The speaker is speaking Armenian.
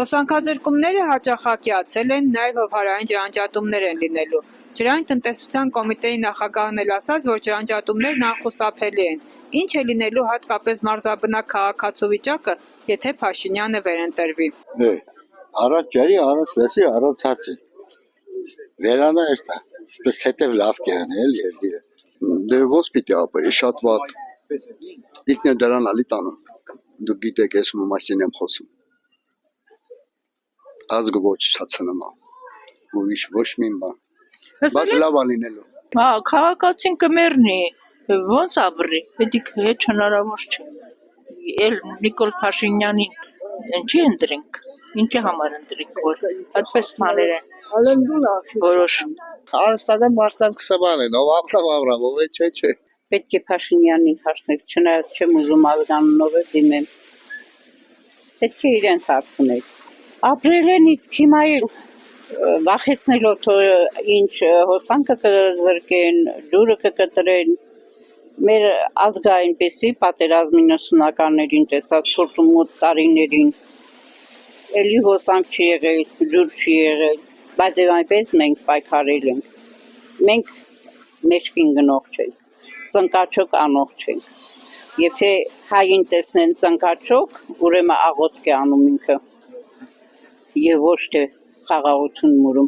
Հոսանքազրկումները հաճախակյացել են, նաև հովհարային ջրանջատումներ են լինելու։ Ջրային տնտեսության կոմիտեի նախագահն էլ ասաց, որ ջրանջատումներն անխուսափելի են։ Ինչ է լինելու հատկապես մարզաբնակ քաղաքացու վիճակը, եթե Փաշինյանը վերընտրվի։ Առաջ ջրի, առաջ լսի, առաջ հացի։ Վերանը էստա, պես հետև լավ կեղնել երկիրը։ Դե ոնց պիտի ապրի, շատ վատ։ Ինքն է դրան ալի տանում։ Դուք գիտեք, ես ում մասին եմ խոսում։ Ազգը ոչ չացնում է։ Ուրիշ ոչ մի բան։ Բայց լավ է լինելու։ Հա, քաղաքացին կմեռնի, ոնց ապրի, հետ հնարավոր չէ։ Էլ Նիկոլ Փաշինյանին ինչի ընտրենք, ինչի համար ընտրենք, որ այդպես բաներ են որոշում։ Հարստական մարդկանց կսաբան են, ով ապրավ, ով չէ։ Պետք է Փաշինյանին հարցնել, չնայած չեմ ուզում ազգանունով դիմեմ։ Պետք է իրենց հարցնել։ Ապրել են, իսկ հիմա վախեցնելով ինչ հոսանքը կզրկեն, ջուրը կկտրեն, մեր ազգը այնպեսի պատերազմի 90-ականներին տեսած ցուրտումոտ տարիներին էլի հոսանք չի եղել, ջուր չի եղել, բայց եւ այնպես մենք պայքարել ենք։ Մենք մեջքին գնող չենք, ծնկաչոք անող չենք։ Եթե հային տեսնեն ծնկաչոք, ուրեմն աղոթք է անում ինքը եւ ոչ թե խաղաղություն մուրում։